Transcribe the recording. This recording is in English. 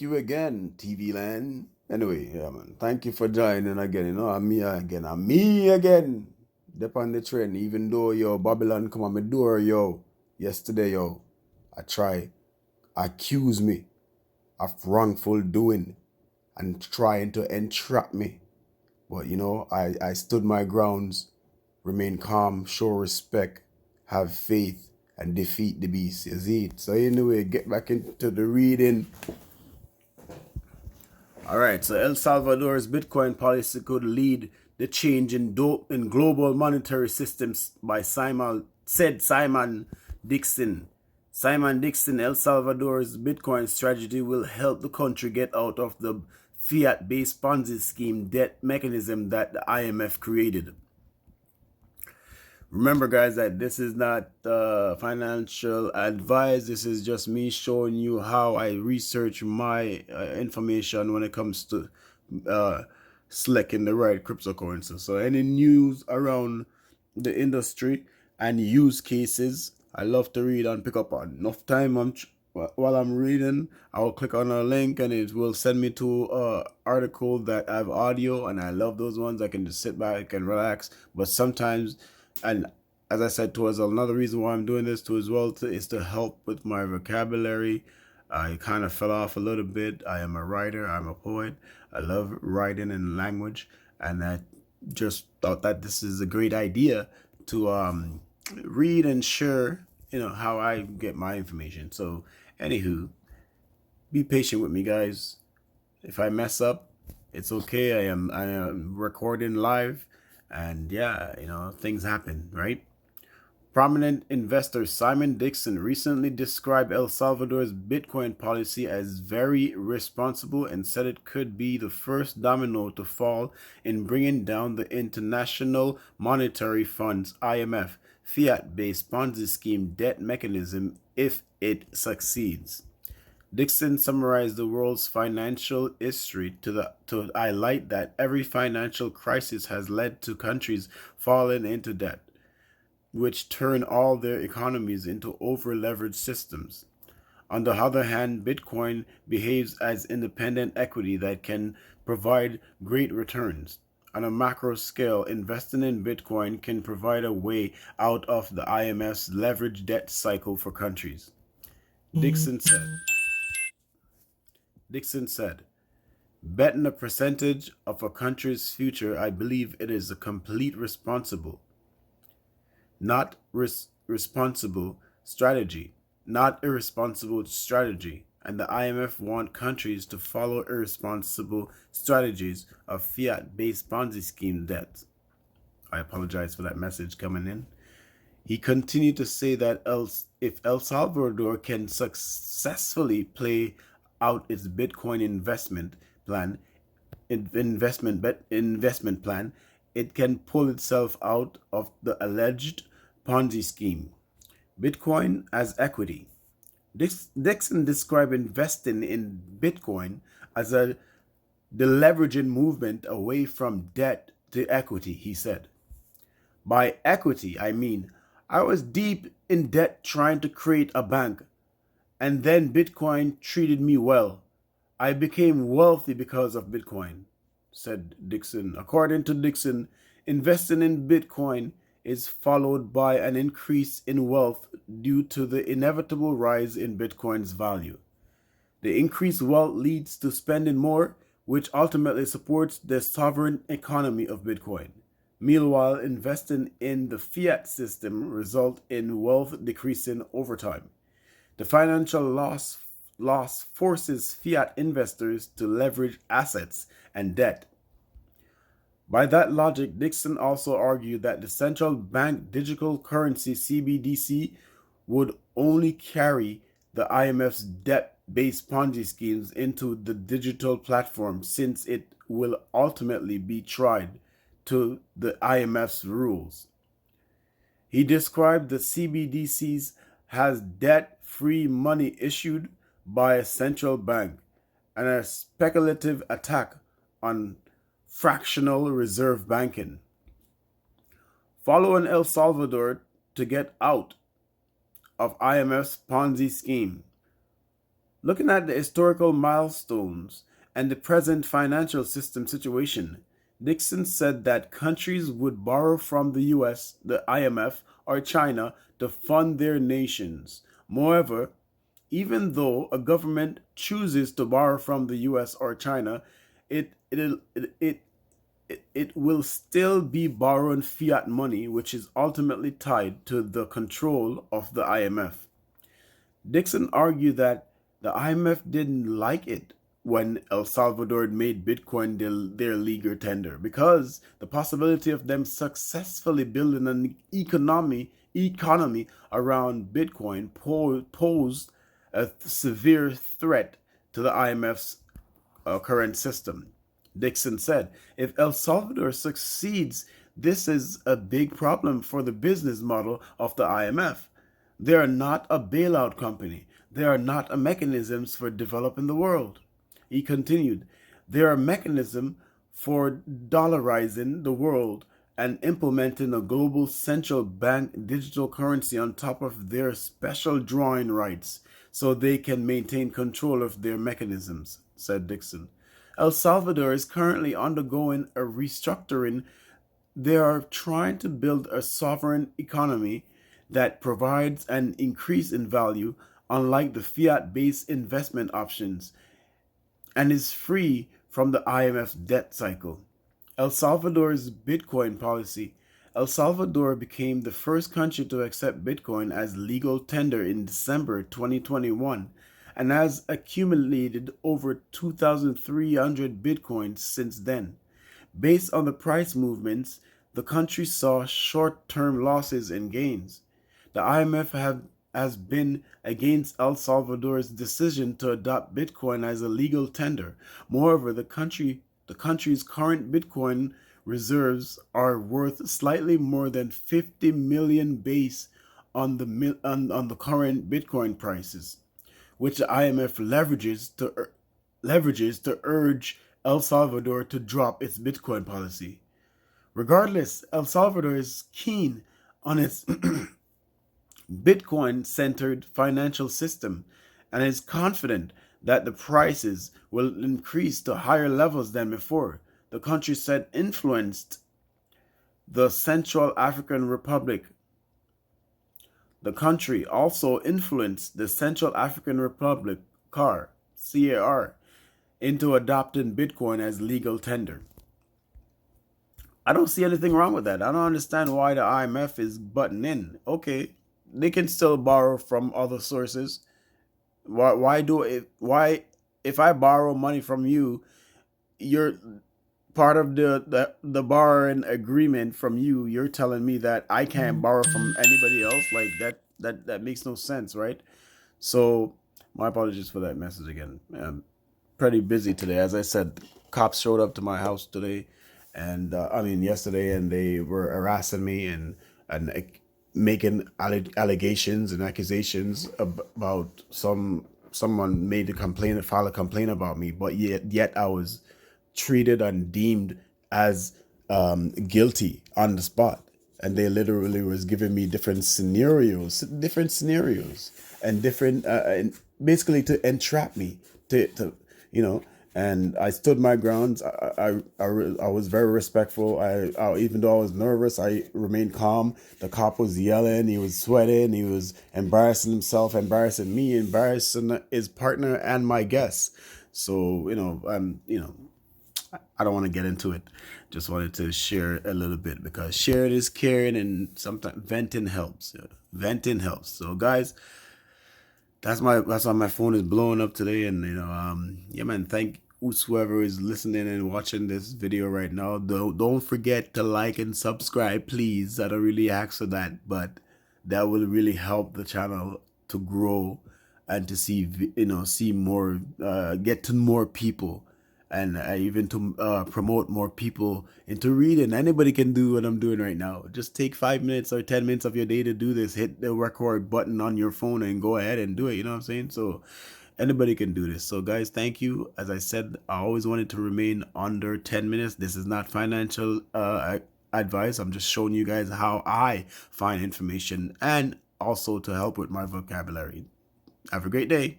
you again, TV land. Anyway, yeah, man. Thank you for joining again. You know, I'm me again. I'm me again. Dep on the train. Even though yo Babylon come on my door, yo. Yesterday, yo, I try accuse me of wrongful doing and trying to entrap me. But you know, I stood my grounds, remain calm, show respect, have faith, and defeat the beast. You see it? So anyway, get back into the reading. All right, so El Salvador's Bitcoin policy could lead the change in global monetary systems by Simon Dixon. Simon Dixon, El Salvador's Bitcoin strategy will help the country get out of the fiat-based Ponzi scheme debt mechanism that the IMF created. Remember, guys, that this is not financial advice. This is just me showing you how I research my information when it comes to selecting the right cryptocurrency. So any news around the industry and use cases, I love to read and pick up on. Enough time while I'm reading, I'll click on a link and it will send me to an article that I have audio, and I love those ones. I can just sit back and relax. But sometimes, and as I said, towards another reason why I'm doing this too as well, is to help with my vocabulary. I kind of fell off a little bit. I am a writer. I'm a poet. I love writing and language, and I just thought that this is a great idea to read and share, how I get my information. So, anywho, be patient with me, guys. If I mess up, it's okay. I am recording live, and yeah, things happen, right? Prominent investor Simon Dixon recently described El Salvador's Bitcoin policy as very responsible and said it could be the first domino to fall in bringing down the International Monetary Fund's (IMF) fiat-based Ponzi scheme debt mechanism if it succeeds. Dixon summarized the world's financial history to highlight that every financial crisis has led to countries falling into debt, which turn all their economies into over-leveraged systems. On the other hand, Bitcoin behaves as independent equity that can provide great returns. On a macro scale, investing in Bitcoin can provide a way out of the IMF's leveraged debt cycle for countries. Dixon said, betting a percentage of a country's future, I believe it is a complete not irresponsible strategy, and the IMF want countries to follow irresponsible strategies of fiat-based Ponzi scheme debt. I apologize for that message coming in. He continued to say that if El Salvador can successfully play out its Bitcoin investment plan, it can pull itself out of the alleged Ponzi scheme. Bitcoin as equity. Dixon described investing in Bitcoin as the leveraging movement away from debt to equity, he said. By equity, I mean, I was deep in debt trying to create a bank, and then Bitcoin treated me well. I became wealthy because of Bitcoin, said Dixon. According to Dixon, investing in Bitcoin is followed by an increase in wealth due to the inevitable rise in Bitcoin's value. The increased wealth leads to spending more, which ultimately supports the sovereign economy of Bitcoin. Meanwhile, investing in the fiat system results in wealth decreasing over time. The financial loss forces fiat investors to leverage assets and debt. By that logic, Dixon also argued that the central bank digital currency CBDC would only carry the IMF's debt-based Ponzi schemes into the digital platform, since it will ultimately be tried to the IMF's rules. He described the CBDCs as debt-free money issued by a central bank and a speculative attack on fractional reserve banking. Following El Salvador to get out of IMF's Ponzi scheme, Looking at the historical milestones and the present financial system situation, Dixon said that countries would borrow from the US, the IMF, or China to fund their nations. Moreover, even though a government chooses to borrow from the US or China, it it it it will still be borrowing fiat money, which is ultimately tied to the control of the IMF. Dixon argued that the IMF didn't like it when El Salvador made Bitcoin their legal tender because the possibility of them successfully building an economy around Bitcoin posed a severe threat to the IMF's current system. Dixon said, if El Salvador succeeds, this is a big problem for the business model of the IMF. They are not a bailout company. They are not a mechanisms for developing the world. He continued, they are a mechanism for dollarizing the world and implementing a global central bank digital currency on top of their special drawing rights so they can maintain control of their mechanisms, said Dixon. El Salvador is currently undergoing a restructuring. They are trying to build a sovereign economy that provides an increase in value, unlike the fiat based investment options, and is free from the IMF's debt cycle. El Salvador's Bitcoin policy. El Salvador became the first country to accept Bitcoin as legal tender in December 2021 and has accumulated over 2,300 Bitcoins since then. Based on the price movements, the country saw short term losses and gains. The IMF has been against El Salvador's decision to adopt Bitcoin as a legal tender. Moreover, the country's current Bitcoin reserves are worth slightly more than 50 million based on the current Bitcoin prices, which the IMF leverages to urge El Salvador to drop its Bitcoin policy. Regardless, El Salvador is keen on its Bitcoin centered financial system and is confident that the prices will increase to higher levels than before. The country said influenced the Central African Republic. The country also influenced the Central African Republic, CAR, into adopting Bitcoin as legal tender. I don't see anything wrong with that. I don't understand why the IMF is butting in. Okay, they can still borrow from other sources. Why if I borrow money from you, you're part of the borrowing agreement from you, you're telling me that I can't borrow from anybody else? Like that makes no sense, right? So my apologies for that message again. I'm pretty busy today. As I said, cops showed up to my house today, and yesterday, and they were harassing me and making allegations and accusations about someone made a complaint, file a complaint about me, but yet I was treated and deemed as guilty on the spot, and they literally was giving me different scenarios, and different, and basically to entrap me to you know. And I stood my grounds. I was very respectful. Even though I was nervous, I remained calm. The cop was yelling, he was sweating, he was embarrassing himself, embarrassing me, embarrassing his partner and my guests. So I don't want to get into it. Just wanted to share a little bit because sharing is caring, and sometimes venting helps. Venting helps. So guys, that's why my phone is blowing up today. And yeah, man, thank whoever is listening and watching this video right now. Don't forget to like and subscribe, please. I don't really ask for that, but that will really help the channel to grow and to see more, get to more people, and even to promote more people into reading. Anybody can do what I'm doing right now. Just take 5 minutes or 10 minutes of your day to do this. Hit the record button on your phone and go ahead and do it. You know what I'm saying? So anybody can do this. So guys, thank you. As I said, I always wanted to remain under 10 minutes. This is not financial advice. I'm just showing you guys how I find information and also to help with my vocabulary. Have a great day.